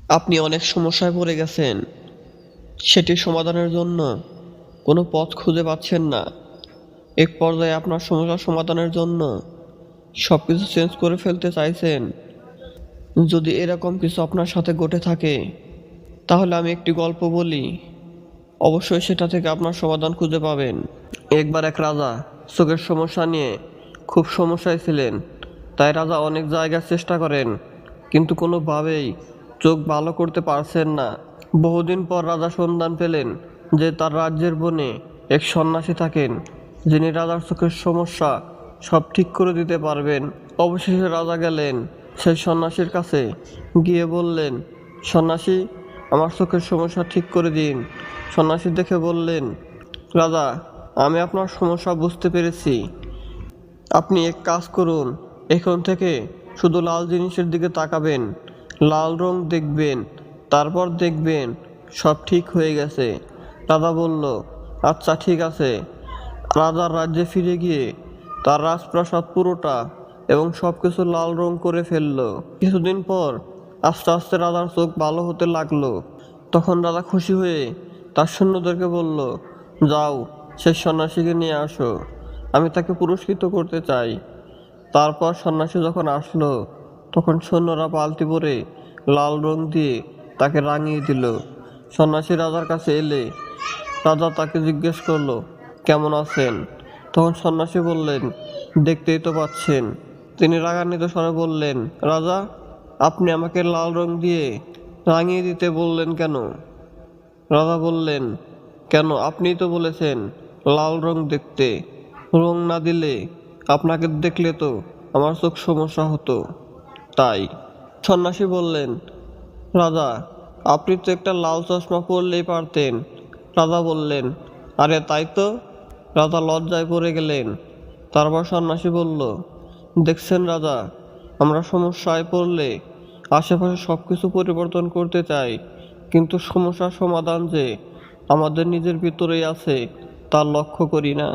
আপনি অনেক সমস্যায় পড়ে গেছেন, সেটি সমাধানের জন্য কোনো পথ খুঁজে পাচ্ছেন না। এক পর্যায়ে আপনার সমস্যা সমাধানের জন্য সবকিছু চেঞ্জ করে ফেলতে চাইছেন। যদি এরকম কিছু আপনার সাথে ঘটে থাকে, তাহলে আমি একটি গল্প বলি, অবশ্যই সেটা থেকে আপনার সমাধান খুঁজে পাবেন। একবার এক রাজা চোখের সমস্যা নিয়ে খুব সমস্যায় ছিলেন। তাই রাজা অনেক জায়গার চেষ্টা করেন, কিন্তু কোনোভাবেই চোখ ভালো করতে পারছেন না। বহুদিন পর রাজা সন্ধান পেলেন যে তার রাজ্যের বনে এক সন্ন্যাসী থাকেন, যিনি রাজার চোখের সমস্যা সব ঠিক করে দিতে পারবেন। অবশেষে রাজা গেলেন সেই সন্ন্যাসীর কাছে, গিয়ে বললেন, সন্ন্যাসী, আমার চোখের সমস্যা ঠিক করে দিন। সন্ন্যাসী দেখে বললেন, রাজা, আমি আপনার সমস্যা বুঝতে পেরেছি। আপনি এক কাজ করুন, এখন থেকে শুধু লাল জিনিসের দিকে তাকাবেন, লাল রং দেখবেন, তারপর দেখবেন সব ঠিক হয়ে গেছে। রাজা বলল, আচ্ছা ঠিক আছে। রাজার রাজ্যে ফিরে গিয়ে তার রাজপ্রাসাদ পুরোটা এবং সব কিছু লাল রং করে ফেলল। কিছুদিন পর আস্তে আস্তে রাজার চোখ ভালো হতে লাগলো। তখন রাজা খুশি হয়ে তার সৈন্যদেরকে বলল, যাও, সেই সন্ন্যাসীকে নিয়ে আসো, আমি তাকে পুরস্কৃত করতে চাই। তারপর সন্ন্যাসী যখন আসলো, তখন সৈন্যরা পালতি পরে লাল রং দিয়ে তাকে রাঙিয়ে দিল। সন্ন্যাসী রাজার কাছে এলে রাজা তাকে জিজ্ঞেস করলো, কেমন আছেন? তখন সন্ন্যাসী বললেন, দেখতেই তো পাচ্ছেন। তিনি রাগান্বিত স্বরে বললেন, রাজা, আপনি আমাকে লাল রং দিয়ে রাঙিয়ে দিতে বললেন কেন? রাজা বললেন, কেন, আপনিই তো বলেছেন লাল রং দেখতে। রং না দিলে আপনাকে দেখলে তো আমার চোখ সমস্যা হতো, তাই। সন্ন্যাসী বললেন, রাজা, আপনি তো একটা লাল চশমা পরলেই পারতেন। রাজা বললেন, আরে তাই তো। রাজা লজ্জায় পড়ে গেলেন। তারপর সন্ন্যাসী বলল, দেখছেন রাজা, আমরা সমস্যায় পড়লে আশেপাশে সব কিছু পরিবর্তন করতে চাই, কিন্তু সমস্যার সমাধান যে আমাদের নিজের ভিতরেই আছে তা লক্ষ্য করি না।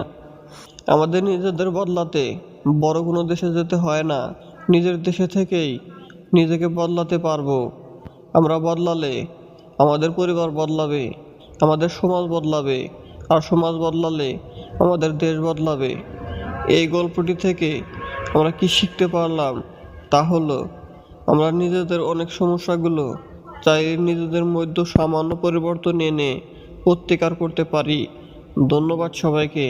আমাদের নিজেদের বদলাতে বড় কোনো দেশে যেতে হয় না, নিজের দেশে থেকেই নিজেকে বদলাতে পারবো। আমরা বদলালে আমাদের পরিবার বদলাবে, আমাদের সমাজ বদলাবে, আর সমাজ বদলালে আমাদের দেশ বদলাবে। এই গল্পটি থেকে আমরা কি শিখতে পারলাম, তা হলো আমরা নিজেদের অনেক সমস্যাগুলো চাইলে নিজেদের মধ্যে সামান্য পরিবর্তন এনে প্রতিকার করতে পারি। ধন্যবাদ সবাইকে।